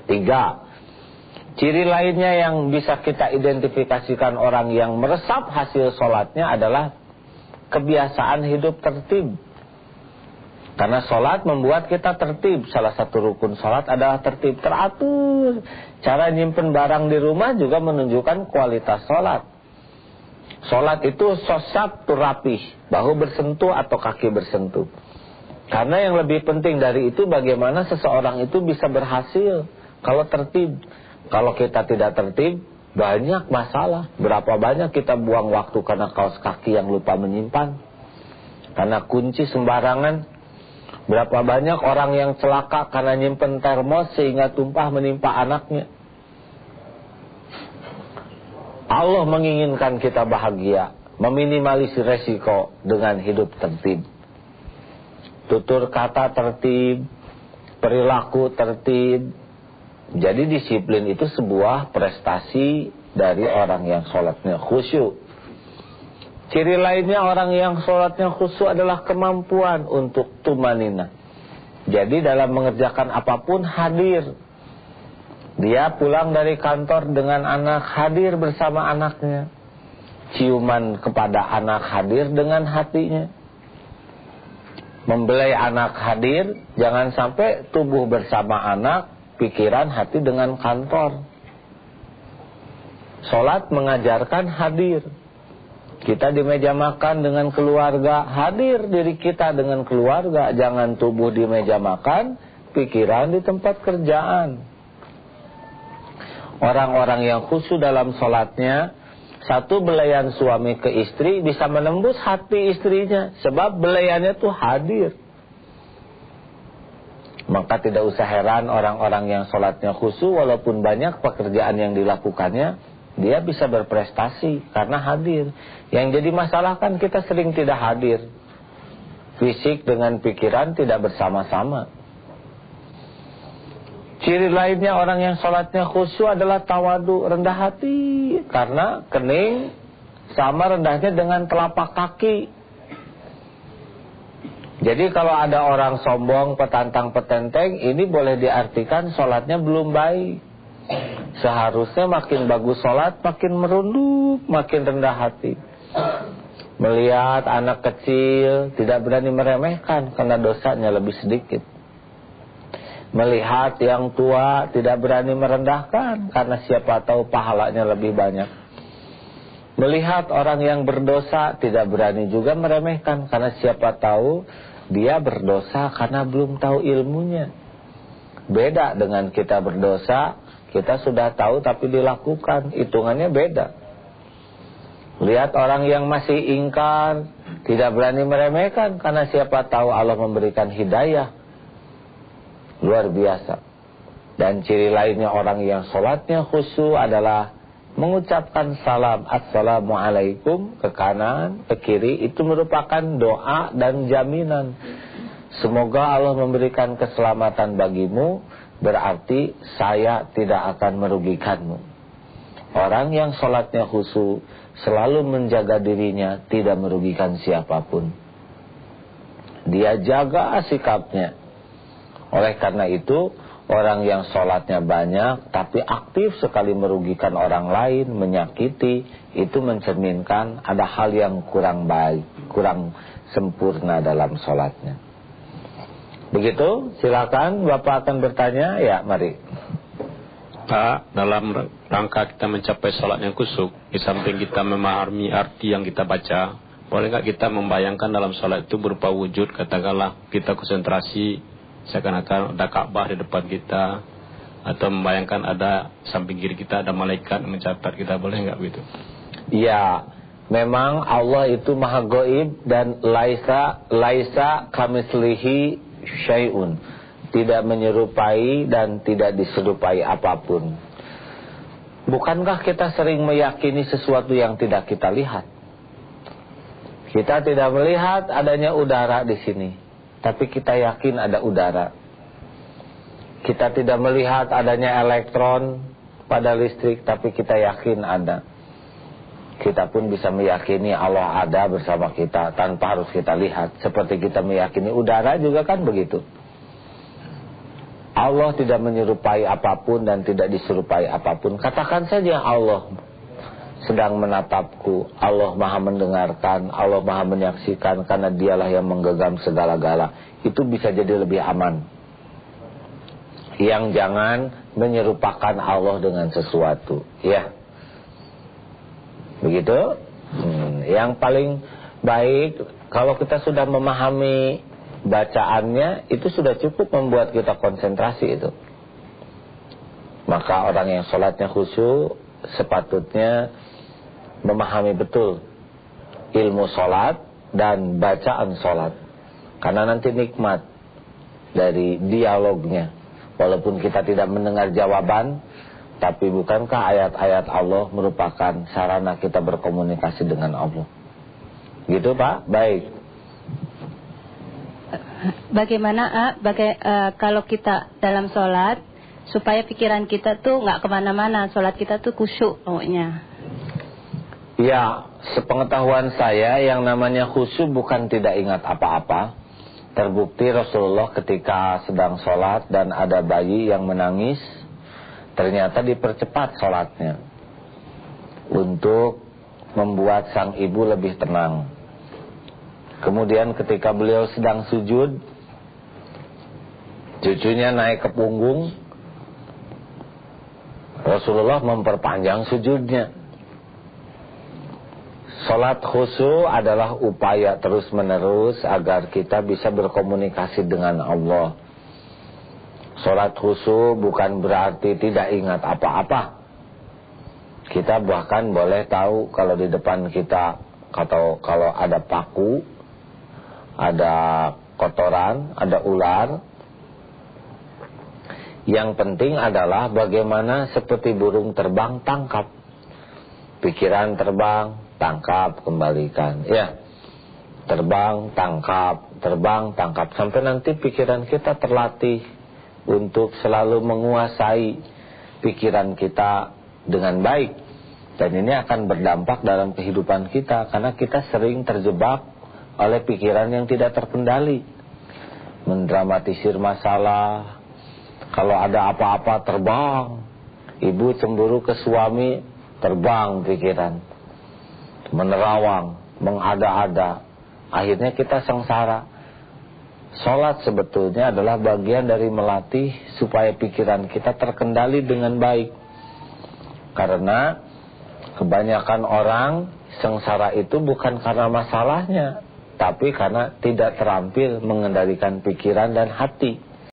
3. Ciri lainnya yang bisa kita identifikasikan orang yang meresap hasil sholatnya adalah kebiasaan hidup tertib. Karena sholat membuat kita tertib. Salah satu rukun sholat adalah tertib, teratur. Cara nyimpen barang di rumah juga menunjukkan kualitas sholat. Sholat itu sosab turapih, bahu bersentuh atau kaki bersentuh. Karena yang lebih penting dari itu bagaimana seseorang itu bisa berhasil kalau tertib. Kalau kita tidak tertib, banyak masalah. Berapa banyak kita buang waktu karena kaos kaki yang lupa menyimpan, karena kunci sembarangan. Berapa banyak orang yang celaka karena nyimpen termos sehingga tumpah menimpa anaknya. Allah menginginkan kita bahagia, meminimalisir resiko dengan hidup tertib. Tutur kata tertib, perilaku tertib. Jadi disiplin itu sebuah prestasi dari orang yang sholatnya khusyuk. Ciri lainnya orang yang sholatnya khusyuk adalah kemampuan untuk tumanina. Jadi dalam mengerjakan apapun hadir. Dia pulang dari kantor dengan anak, hadir bersama anaknya. Ciuman kepada anak, hadir dengan hatinya. Membelai anak, hadir. Jangan sampai tubuh bersama anak, pikiran hati dengan kantor. Sholat mengajarkan hadir. Kita di meja makan dengan keluarga, hadir diri kita dengan keluarga. Jangan tubuh di meja makan, pikiran di tempat kerjaan. Orang-orang yang khusyuk dalam sholatnya, satu belayan suami ke istri bisa menembus hati istrinya, sebab belayannya itu hadir. Maka tidak usah heran orang-orang yang sholatnya khusyuk, walaupun banyak pekerjaan yang dilakukannya, dia bisa berprestasi karena hadir. Yang jadi masalah kan kita sering tidak hadir. Fisik dengan pikiran tidak bersama-sama. Ciri lainnya orang yang sholatnya khusyuk adalah tawadu, rendah hati. Karena kening sama rendahnya dengan telapak kaki. Jadi kalau ada orang sombong, petantang, petenteng, ini boleh diartikan sholatnya belum baik. Seharusnya makin bagus sholat, makin merunduk, makin rendah hati. Melihat anak kecil, tidak berani meremehkan karena dosanya lebih sedikit. Melihat yang tua, tidak berani merendahkan karena siapa tahu pahalanya lebih banyak. Melihat orang yang berdosa, tidak berani juga meremehkan karena siapa tahu dia berdosa karena belum tahu ilmunya. Beda dengan kita berdosa, kita sudah tahu tapi dilakukan, hitungannya beda. Lihat orang yang masih ingkar, tidak berani meremehkan karena siapa tahu Allah memberikan hidayah. Luar biasa. Dan ciri lainnya orang yang sholatnya khusyuk adalah mengucapkan salam, assalamualaikum, ke kanan, ke kiri. Itu merupakan doa dan jaminan. Semoga Allah memberikan keselamatan bagimu, berarti saya tidak akan merugikanmu. Orang yang sholatnya khusyuk selalu menjaga dirinya, tidak merugikan siapapun. Dia jaga sikapnya. Oleh karena itu, orang yang sholatnya banyak tapi aktif sekali merugikan orang lain, menyakiti, itu mencerminkan ada hal yang kurang baik, kurang sempurna dalam sholatnya. Begitu, silakan Bapak akan bertanya. Ya, mari Pak, dalam rangka kita mencapai sholat yang khusyuk, di samping kita memahami arti yang kita baca, boleh nggak kita membayangkan dalam sholat itu berupa wujud, katakanlah kita konsentrasi seakan-akan ada Ka'bah di depan kita, atau membayangkan ada samping kiri kita ada malaikat mencatat kita, boleh nggak begitu? Ya, memang Allah itu maha gaib dan laisa kamislihi syai'un, tidak menyerupai dan tidak diserupai apapun. Bukankah kita sering meyakini sesuatu yang tidak kita lihat? Kita tidak melihat adanya udara di sini, tapi kita yakin ada udara. Kita tidak melihat adanya elektron pada listrik, tapi kita yakin ada. Kita pun bisa meyakini Allah ada bersama kita tanpa harus kita lihat. Seperti kita meyakini udara juga kan begitu. Allah tidak menyerupai apapun dan tidak diserupai apapun. Katakan saja Allah sedang menatapku, Allah maha mendengarkan, Allah maha menyaksikan, karena dialah yang menggenggam segala-gala. Itu bisa jadi lebih aman. Yang jangan menyerupakan Allah dengan sesuatu, ya. Begitu. Yang paling baik kalau kita sudah memahami bacaannya, itu sudah cukup membuat kita konsentrasi itu. Maka orang yang sholatnya khusyuk sepatutnya memahami betul ilmu sholat dan bacaan sholat, karena nanti nikmat dari dialognya. Walaupun kita tidak mendengar jawaban, tapi bukankah ayat-ayat Allah merupakan sarana kita berkomunikasi dengan Allah? Gitu Pak? Baik. Bagaimana kalau kita dalam sholat supaya pikiran kita tuh nggak kemana-mana, sholat kita tuh khusyuk pokoknya? Ya, sepengetahuan saya yang namanya khusyuk bukan tidak ingat apa-apa. Terbukti Rasulullah ketika sedang sholat dan ada bayi yang menangis, ternyata dipercepat sholatnya untuk membuat sang ibu lebih tenang. Kemudian ketika beliau sedang sujud, cucunya naik ke punggung, Rasulullah memperpanjang sujudnya. Salat khusyuk adalah upaya terus-menerus agar kita bisa berkomunikasi dengan Allah. Salat khusyuk bukan berarti tidak ingat apa-apa. Kita bahkan boleh tahu kalau di depan kita, atau kalau ada paku, ada kotoran, ada ular. Yang penting adalah bagaimana seperti burung terbang, tangkap. Pikiran terbang, tangkap, kembalikan. Ya, terbang, tangkap, sampai nanti pikiran kita terlatih untuk selalu menguasai pikiran kita dengan baik. Dan ini akan berdampak dalam kehidupan kita, karena kita sering terjebak oleh pikiran yang tidak terkendali, mendramatisir masalah. Kalau ada apa-apa terbang, ibu cemburu ke suami, terbang pikiran, menerawang, mengada-ada, akhirnya kita sengsara. Salat sebetulnya adalah bagian dari melatih supaya pikiran kita terkendali dengan baik. Karena kebanyakan orang sengsara itu bukan karena masalahnya, tapi karena tidak terampil mengendalikan pikiran dan hati.